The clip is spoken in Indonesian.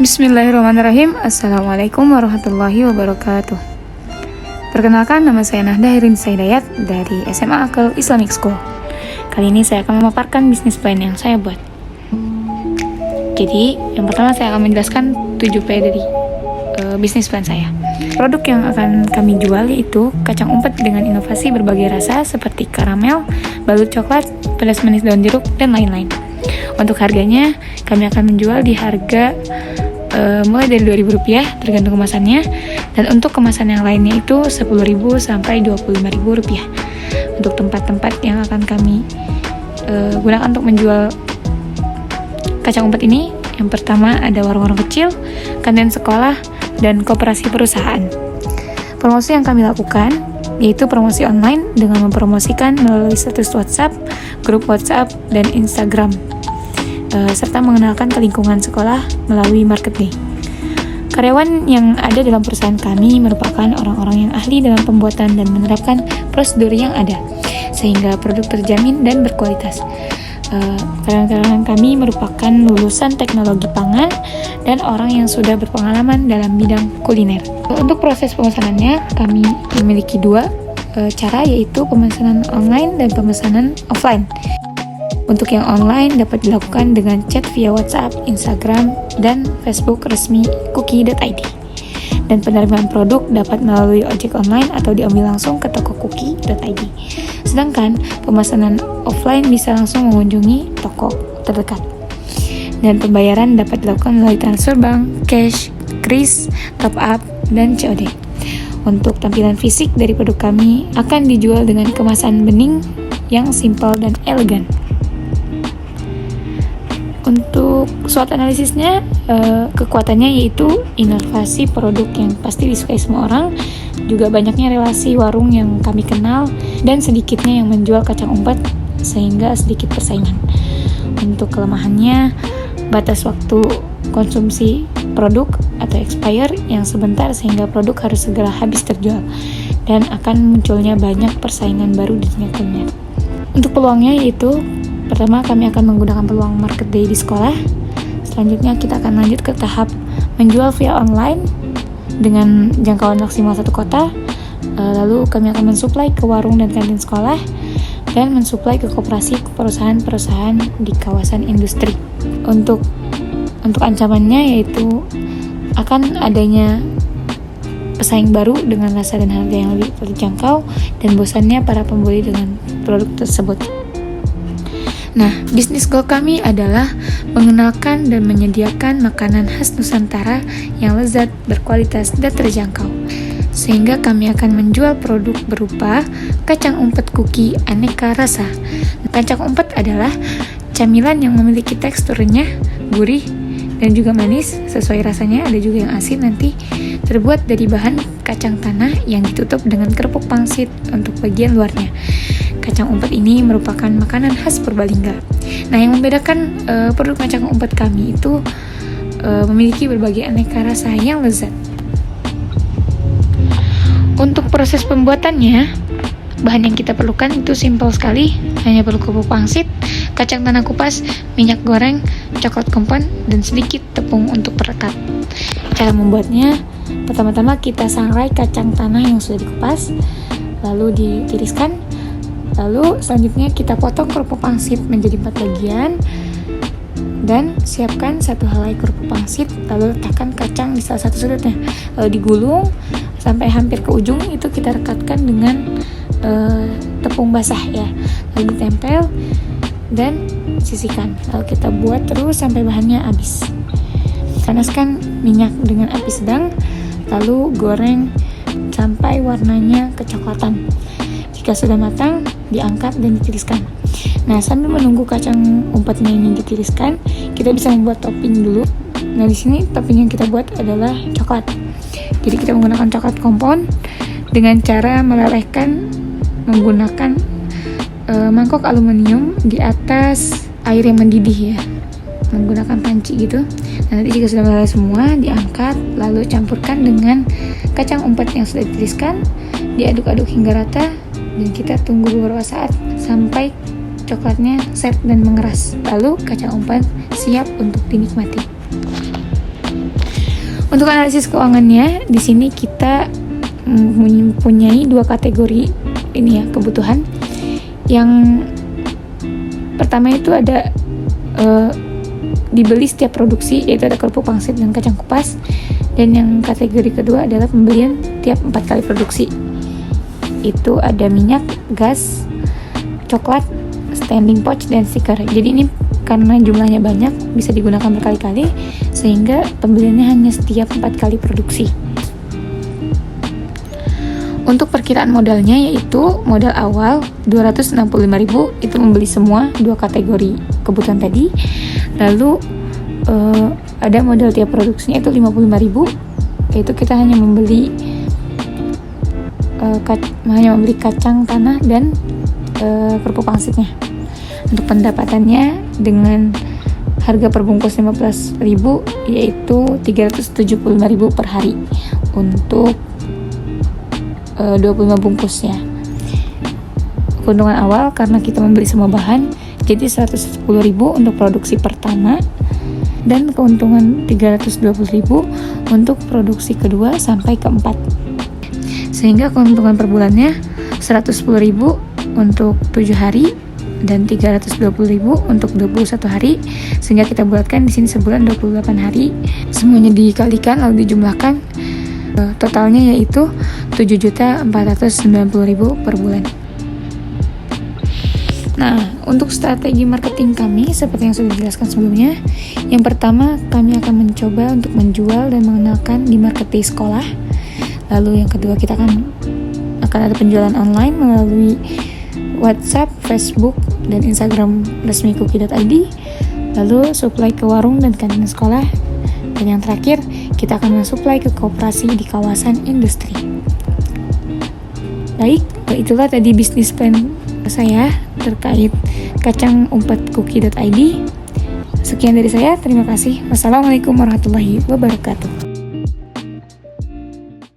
Bismillahirrahmanirrahim. Assalamualaikum warahmatullahi wabarakatuh. Perkenalkan, nama saya Nahda Herin Saidayat dari SMA Akal Islamic School. Kali ini saya akan memaparkan bisnis plan yang saya buat. Jadi, yang pertama saya akan menjelaskan 7P dari bisnis plan saya. Produk yang akan kami jual yaitu kacang umpet dengan inovasi berbagai rasa seperti karamel, balut coklat, pedas manis daun jeruk, dan lain-lain. Untuk harganya, kami akan menjual di harga mulai dari Rp2.000 tergantung kemasannya, dan untuk kemasan yang lainnya itu Rp10.000 sampai Rp25.000. Untuk tempat-tempat yang akan kami gunakan untuk menjual kacang umpet ini, yang pertama ada warung-warung kecil, kantin sekolah, dan koperasi perusahaan. Promosi yang kami lakukan yaitu promosi online dengan mempromosikan melalui status WhatsApp, grup WhatsApp, dan Instagram, serta mengenalkan ke lingkungan sekolah melalui marketing. Karyawan yang ada dalam perusahaan kami merupakan orang-orang yang ahli dalam pembuatan dan menerapkan prosedur yang ada, sehingga produk terjamin dan berkualitas. Karyawan kami merupakan lulusan teknologi pangan dan orang yang sudah berpengalaman dalam bidang kuliner. Untuk proses pemesanannya, kami memiliki dua cara, yaitu pemesanan online dan pemesanan offline. Untuk yang online dapat dilakukan dengan chat via WhatsApp, Instagram, dan Facebook resmi cookie.id. Dan penerimaan produk dapat melalui ojek online atau diambil langsung ke toko cookie.id. Sedangkan pemesanan offline bisa langsung mengunjungi toko terdekat. Dan pembayaran dapat dilakukan melalui transfer bank, cash, kris, top up, dan COD. Untuk tampilan fisik dari produk kami akan dijual dengan kemasan bening yang simpel dan elegan. Untuk SWOT analisisnya, kekuatannya yaitu inovasi produk yang pasti disukai semua orang, juga banyaknya relasi warung yang kami kenal, dan sedikitnya yang menjual kacang umpet sehingga sedikit persaingan. Untuk kelemahannya, batas waktu konsumsi produk atau expire yang sebentar sehingga produk harus segera habis terjual, dan akan munculnya banyak persaingan baru di dunia kuliner. Untuk peluangnya yaitu, pertama, kami akan menggunakan peluang market day di sekolah. Selanjutnya, kita akan lanjut ke tahap menjual via online dengan jangkauan maksimal satu kota. Lalu, kami akan mensuplai ke warung dan kantin sekolah, dan mensuplai ke koperasi perusahaan-perusahaan di kawasan industri. Untuk ancamannya yaitu akan adanya pesaing baru dengan rasa dan harga yang lebih terjangkau, dan bosannya para pembeli dengan produk tersebut. Nah, bisnis goal kami adalah mengenalkan dan menyediakan makanan khas Nusantara yang lezat, berkualitas, dan terjangkau. Sehingga kami akan menjual produk berupa kacang umpet cookie aneka rasa. Kacang umpet adalah camilan yang memiliki teksturnya gurih dan juga manis sesuai rasanya, ada juga yang asin nanti. Terbuat dari bahan kacang tanah yang ditutup dengan kerupuk pangsit untuk bagian luarnya. Kacang umpet ini merupakan makanan khas Purbalingga. Nah, yang membedakan produk kacang umpet kami itu memiliki berbagai aneka rasa yang lezat. Untuk proses pembuatannya, bahan yang kita perlukan itu simpel sekali, hanya perlu kerupuk pangsit, kacang tanah kupas, minyak goreng, coklat kompon, dan sedikit tepung untuk perekat. Cara membuatnya, pertama-tama kita sangrai kacang tanah yang sudah dikupas, lalu ditiriskan. Lalu selanjutnya kita potong kerupuk pangsit menjadi 4 bagian, dan siapkan 1 helai kerupuk pangsit, lalu letakkan kacang di salah satu sudutnya, lalu digulung sampai hampir ke ujung. Itu kita rekatkan dengan tepung basah ya, lalu ditempel dan sisihkan. Lalu kita buat terus sampai bahannya habis. Panaskan minyak dengan api sedang, lalu goreng sampai warnanya kecoklatan. Jika sudah matang, diangkat dan ditiriskan. Nah, sambil menunggu kacang umpetnya ini ditiriskan, kita bisa membuat topping dulu. Nah, di sini topping yang kita buat adalah coklat. Jadi kita menggunakan coklat kompon dengan cara melelehkan menggunakan mangkok aluminium di atas air yang mendidih ya, menggunakan panci gitu. Nah, nanti jika sudah meleleh semua, diangkat, lalu campurkan dengan kacang umpet yang sudah ditiriskan, diaduk-aduk hingga rata, dan kita tunggu beberapa saat sampai coklatnya set dan mengeras. Lalu kacang umpet siap untuk dinikmati. Untuk analisis keuangannya, di sini kita mempunyai 2 kategori ini ya, kebutuhan. Yang pertama itu ada dibeli setiap produksi, yaitu ada kerupuk pangsit dan kacang kupas. Dan yang kategori kedua adalah pembelian tiap 4 kali produksi. Itu ada minyak, gas, coklat, standing pouch, dan stiker. Jadi ini karena jumlahnya banyak, bisa digunakan berkali-kali, sehingga pembeliannya hanya setiap 4 kali produksi. Untuk perkiraan modalnya, yaitu modal awal 265.000, itu membeli semua 2 kategori kebutuhan tadi. Lalu ada modal tiap produksinya itu 55.000, yaitu kita hanya membeli kacang tanah dan kerupuk pangsitnya. Untuk pendapatannya dengan harga perbungkus 15.000, yaitu 375.000 per hari untuk 25 bungkusnya. Keuntungan awal karena kita membeli semua bahan, jadi 110.000 untuk produksi pertama, dan keuntungan 320.000 untuk produksi kedua sampai keempat. Sehingga keuntungan per bulannya 110.000 untuk 7 hari dan 320.000 untuk 21 hari, sehingga kita bulatkan di sini sebulan 28 hari. Semuanya dikalikan lalu dijumlahkan, totalnya yaitu 7.490.000 per bulan. Nah, untuk strategi marketing kami seperti yang sudah dijelaskan sebelumnya, yang pertama kami akan mencoba untuk menjual dan mengenalkan di marketplace sekolah. Lalu yang kedua, kita akan ada penjualan online melalui WhatsApp, Facebook, dan Instagram resmi cookie.id. Lalu supply ke warung dan kantin sekolah. Dan yang terakhir, kita akan mensuplai ke koperasi di kawasan industri. Baik, itulah tadi bisnis plan saya terkait kacang umpet cookie.id. Sekian dari saya, terima kasih. Wassalamualaikum warahmatullahi wabarakatuh.